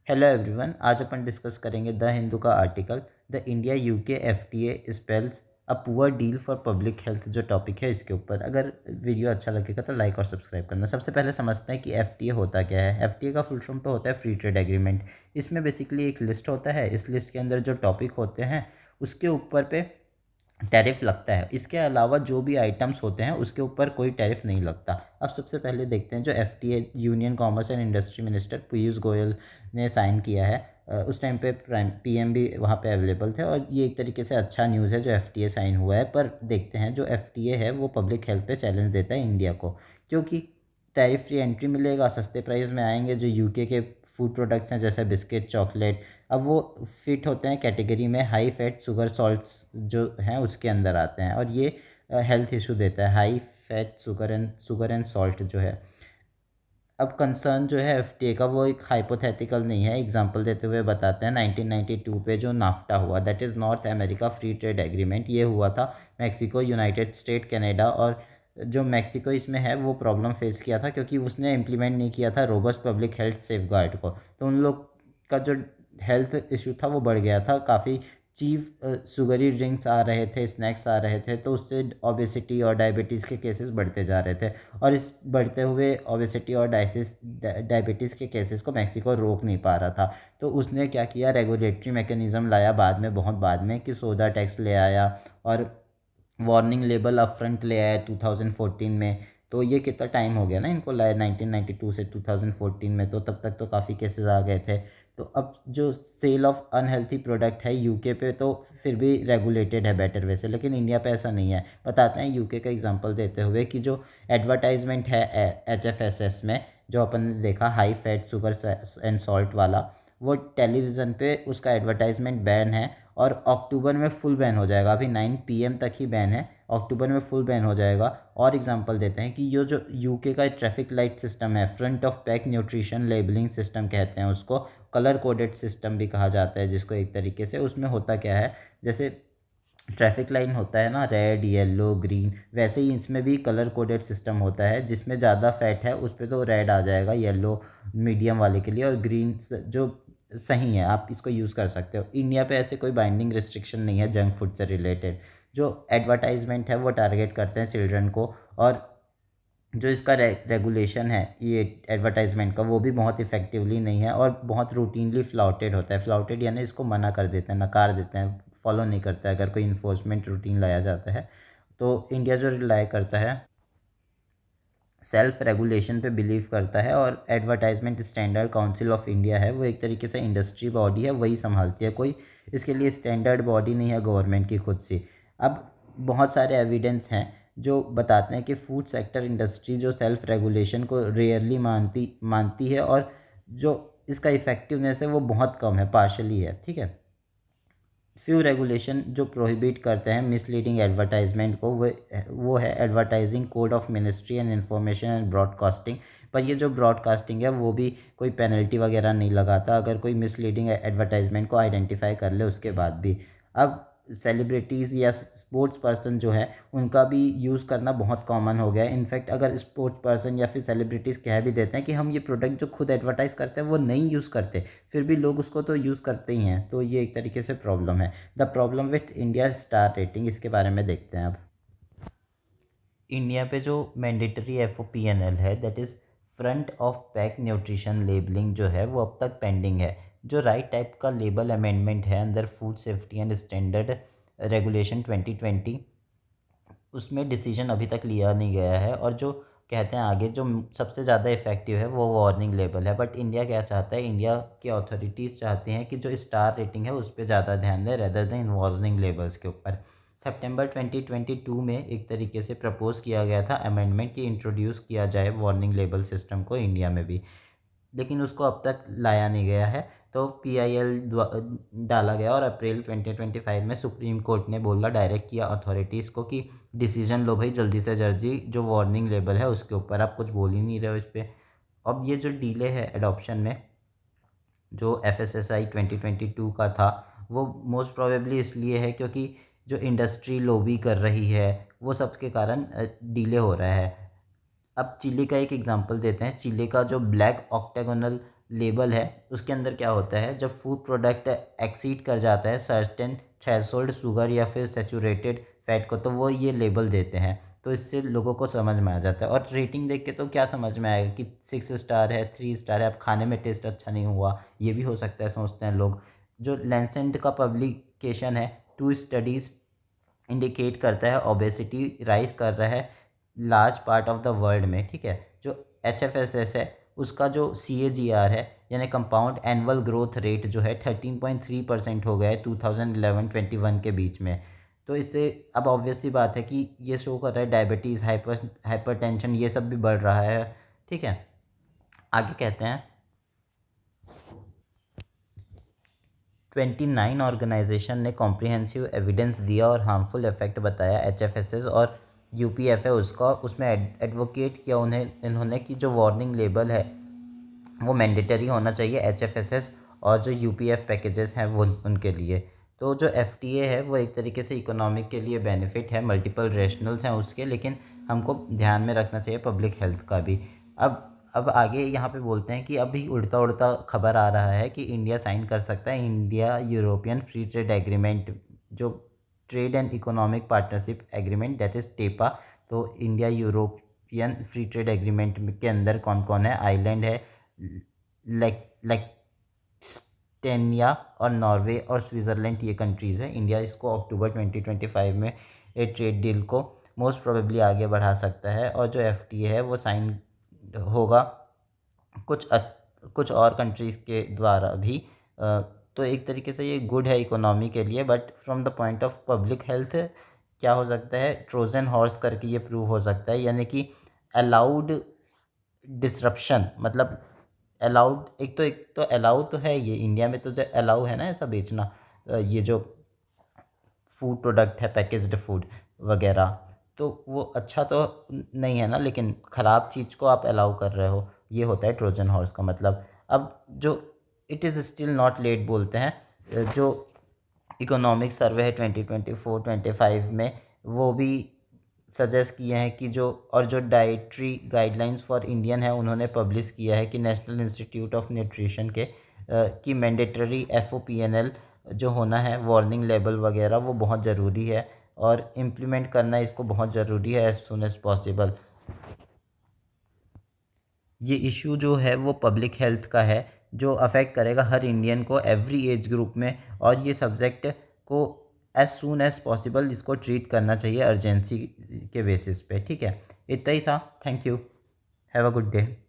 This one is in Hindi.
हेलो एवरीवन, आज अपन डिस्कस करेंगे द हिंदू का article the India UK FTA spells a poor deal for public health, जो टॉपिक है इसके ऊपर। अगर वीडियो अच्छा लगेगा तो लाइक और सब्सक्राइब करना। सबसे पहले समझते हैं कि एफटीए होता क्या है। एफटीए का फुल फॉर्म तो होता है फ्री ट्रेड एग्रीमेंट। इसमें बेसिकली एक लिस्ट होता है, इस लिस्ट के अंदर जो टॉपिक होते हैं उसके ऊपर पे टैरिफ लगता है। इसके अलावा जो भी आइटम्स होते हैं उसके ऊपर कोई टैरिफ नहीं लगता। अब सबसे पहले देखते हैं जो FTA union commerce and industry minister Piyush Goyal ने साइन किया है। उस टाइम पे पीएम भी वहाँ पे अवेलेबल थे और ये एक तरीके से अच्छा न्यूज़ है जो एफटीए साइन हुआ है। पर देखते हैं जो एफटीए है वो पब्लिक हेल्थ पे चैलेंज देता है इंडिया को, क्योंकि टैरिफ फ्री एंट्री मिलेगा, सस्ते प्राइस में आएंगे। जो यूके के फूड प्रोडक्ट्स हैं जैसे बिस्किट, चॉकलेट, अब वो फिट होते हैं कैटेगरी में हाई फैट शुगर सॉल्ट्स जो हैं उसके अंदर आते हैं, और ये हेल्थ इशू देता है high fat sugar and salt जो है। अब कंसर्न जो है एफटीए का वो एक हाइपोथेटिकल नहीं है। एग्जांपल देते हुए बताते हैं 1992 पे जो नाफ्टा हुआ, that is north America free trade agreement, ये हुआ था मैक्सिको, यूनाइटेड स्टेट, कनाडा। और जो मैक्सिको इसमें है वो प्रॉब्लम फेस किया था क्योंकि उसने इम्प्लीमेंट नहीं किया था robust public health safe guard को। तो उन लोग का जो हेल्थ इशू था वो बढ़ गया था। काफ़ी चीप शुगरी ड्रिंक्स आ रहे थे, स्नैक्स आ रहे थे, तो उससे ओबेसिटी और डायबिटीज़ के केसेस बढ़ते जा रहे थे। और इस बढ़ते हुए ओबेसिटी और डायबिटीज़ के केसेस को मैक्सिको रोक नहीं पा रहा था। तो उसने क्या किया, रेगुलेटरी मैकेनिज़्म लाया बाद में, बहुत बाद में, कि सोडा टैक्स ले आया और वार्निंग लेबल अप फ्रंट ले आया 2014 में। तो ये कितना टाइम हो गया ना इनको लाया, 1992 से 2014 में, तो तब तक तो काफ़ी केसेस आ गए थे। तो अब जो सेल ऑफ अनहेल्थी प्रोडक्ट है यूके पे तो फिर भी रेगुलेटेड है बेटर वे से, लेकिन इंडिया पे ऐसा नहीं है। बताते हैं यूके का एग्जांपल देते हुए कि जो एडवर्टाइजमेंट है एचएफएसएस में, जो अपन ने देखा high fat sugar and salt वाला, वो टेलीविज़न पे उसका एडवर्टाइजमेंट बैन है और अक्टूबर में फुल बैन हो जाएगा। अभी 9 PM तक ही बैन है, अक्टूबर में फुल बैन हो जाएगा। और एग्जांपल देते हैं कि ये जो यूके का ट्रैफिक लाइट सिस्टम है, front of pack nutrition labelling system कहते हैं उसको, कलर कोडेड सिस्टम भी कहा जाता है जिसको एक तरीके से। उसमें होता क्या है, जैसे ट्रैफिक लाइन होता है ना, रेड, येलो, ग्रीन, वैसे ही इसमें भी कलर कोडेड सिस्टम होता है। जिसमें ज़्यादा फैट है उस पर तो रेड आ जाएगा, येलो मीडियम वाले के लिए, और ग्रीन जो सही है आप इसको यूज़ कर सकते हो। इंडिया पे ऐसे कोई बाइंडिंग रिस्ट्रिक्शन नहीं है जंक फूड से रिलेटेड। जो एडवर्टाइजमेंट है वो टारगेट करते हैं चिल्ड्रन को, और जो इसका रेगुलेशन है ये एडवर्टाइजमेंट का वो भी बहुत इफेक्टिवली नहीं है और बहुत रूटीनली फ्लाउटेड होता है। फ्लाउटेड यानी इसको मना कर देते हैं, नकार देते हैं, फॉलो नहीं करता है अगर कोई इन्फोर्समेंट रूटीन लाया जाता है। तो इंडिया जो रिलाई करता है सेल्फ रेगुलेशन पे बिलीव करता है, और advertisement standard council of India है वो एक तरीके से इंडस्ट्री बॉडी है, वही संभालती है, कोई इसके लिए स्टैंडर्ड बॉडी नहीं है गवर्नमेंट की खुद से। अब बहुत सारे एविडेंस हैं जो बताते हैं कि फूड सेक्टर इंडस्ट्री जो सेल्फ रेगुलेशन को रेयरली मानती है, और जो इसका इफ़ेक्टिवनेस है वो बहुत कम है, पार्शली है, ठीक है। फ्यू रेगुलेशन जो प्रोहिबिट करते हैं मिसलीडिंग एडवर्टाइजमेंट को, वो है advertising code of ministry and information and broadcasting. पर ये जो ब्रॉडकास्टिंग है वो भी कोई पेनल्टी वगैरह नहीं लगाता अगर कोई मिसलीडिंग एडवर्टाइजमेंट को आइडेंटिफाई कर ले उसके बाद भी। अब सेलिब्रिटीज़ या स्पोर्ट्स पर्सन जो है उनका भी यूज़ करना बहुत कॉमन हो गया है। इनफैक्ट अगर स्पोर्ट्स पर्सन या फिर सेलिब्रिटीज़ कह भी देते हैं कि हम ये प्रोडक्ट जो खुद एडवर्टाइज़ करते हैं वो नहीं यूज़ करते, फिर भी लोग उसको तो यूज़ करते ही हैं। तो ये एक तरीके से प्रॉब्लम है। The problem with India star rating, इसके बारे में देखते हैं अब। इंडिया पे जो मैंडेटरी FOPNL है, that is front of pack nutrition labelling, जो है वो अब तक पेंडिंग है। जो राइट टाइप का लेबल अमेंडमेंट है अंदर food safety and standard regulation 2020, उसमें डिसीजन अभी तक लिया नहीं गया है। और जो कहते हैं आगे जो सबसे ज़्यादा इफ़ेक्टिव है वो वार्निंग लेबल है। बट इंडिया क्या चाहता है, इंडिया की अथॉरिटीज़ चाहती हैं कि जो स्टार रेटिंग है उस पर ज़्यादा ध्यान दें रेदर देन वार्निंग लेबल्स के ऊपर। सितंबर 2022 में एक तरीके से प्रपोज़ किया गया था अमेंडमेंट कि इंट्रोड्यूस किया जाए वार्निंग लेबल सिस्टम को इंडिया में भी, लेकिन उसको अब तक लाया नहीं गया है। तो PIL डाला गया और अप्रैल 2025 में सुप्रीम कोर्ट ने बोला, डायरेक्ट किया अथॉरिटीज़ को कि डिसीजन लो भाई जल्दी से जल्दी, जो वार्निंग लेबल है उसके ऊपर आप कुछ बोल ही नहीं रहे हो इस पर। अब ये जो डिले है एडॉप्शन में, जो FSSAI 2022 का था, वो मोस्ट प्रोबेबली इसलिए है क्योंकि जो इंडस्ट्री लॉबी कर रही है वो सब के कारण डिले हो रहा है। अब चिली का एक एग्जांपल देते हैं। चिली का जो ब्लैक ऑक्टेगोनल लेबल है उसके अंदर क्या होता है, जब फूड प्रोडक्ट एक्सीड कर जाता है सर्टेन थ्रेशोल्ड शुगर या फिर सेचूरेटेड फैट को, तो वो ये लेबल देते हैं। तो इससे लोगों को समझ में आ जाता है। और रेटिंग देख के तो क्या समझ में आएगा कि 6 स्टार है, 3 स्टार है, अब खाने में टेस्ट अच्छा नहीं हुआ, ये भी हो सकता है सोचते हैं लोग। जो लैंसेट का पब्लिकेशन है, 2 स्टडीज़ इंडिकेट करता है ओबेसिटी राइज कर रहा है large part of the world में, ठीक है। जो HFSS है उसका जो CAGR है यानी कंपाउंड एनुअल ग्रोथ रेट जो है 13.3% हो गया है 2011-21 के बीच में। तो इससे अब ऑब्वियस सी बात है कि ये शो कर रहा है डायबिटीज़, हाइपरटेंशन ये सब भी बढ़ रहा है, ठीक है। आगे कहते हैं 29 ऑर्गेनाइजेशन ने कॉम्प्रिहेंसिव एविडेंस दिया और हार्मफुल इफेक्ट बताया HFSS और UPF है उसका, उसमें एडवोकेट किया इन्होंने कि जो वार्निंग लेबल है वो मैंडेटरी होना चाहिए HFSS और जो UPF पैकेजेस हैं वो उनके लिए। तो जो FTA है वो एक तरीके से इकोनॉमिक के लिए बेनिफिट है, मल्टीपल रेशनल्स हैं उसके, लेकिन हमको ध्यान में रखना चाहिए पब्लिक हेल्थ का भी। अब आगे यहाँ पे बोलते हैं कि अभी उड़ता उड़ता खबर आ रहा है कि इंडिया साइन कर सकता है India European free trade agreement, जो trade and economic partnership agreement that is TEPA. तो India European free trade agreement के अंदर कौन कौन है, आइलैंड है, लेक्टेनिया और नॉर्वे और स्विट्ज़रलैंड, ये कंट्रीज़ हैं। इंडिया इसको अक्टूबर 2025 में ट्रेड डील को मोस्ट प्रोबेबली आगे बढ़ा सकता है। और जो FTA है वो साइन होगा कुछ और कंट्रीज़ के द्वारा भी। तो एक तरीके से ये गुड है इकोनॉमी के लिए, but from the point of public health क्या हो सकता है, ट्रोजन हॉर्स करके ये प्रूव हो सकता है, यानी कि अलाउड डिसरप्शन, मतलब अलाउड, एक तो अलाउ तो है ये इंडिया में, तो जो अलाउ है ना ऐसा बेचना, ये जो फूड प्रोडक्ट है पैकेज्ड फूड वगैरह, तो वो अच्छा तो नहीं है ना, लेकिन ख़राब चीज़ को आप अलाउ कर रहे हो, ये होता है ट्रोजन हॉर्स का मतलब। अब जो it is still not let बोलते हैं, जो इकोनॉमिक सर्वे है 2024-25 में, वो भी सजेस्ट किए हैं कि जो डाइटरी गाइडलाइंस फॉर इंडियन है उन्होंने पब्लिश किया है कि नेशनल इंस्टीट्यूट ऑफ न्यूट्रिशन के कि मैंडेटरी FOPNL जो होना है, वार्निंग लेबल वगैरह, वो बहुत ज़रूरी है और इम्प्लीमेंट करना इसको बहुत ज़रूरी है एज़ सुन एज़ पॉसिबल। ये इशू जो है वो पब्लिक हेल्थ का है, जो अफेक्ट करेगा हर इंडियन को एवरी एज ग्रुप में, और ये सब्जेक्ट को एज़ सून एज़ पॉसिबल इसको ट्रीट करना चाहिए अर्जेंसी के बेसिस पे, ठीक है। इतना ही था, thank you, have a good day.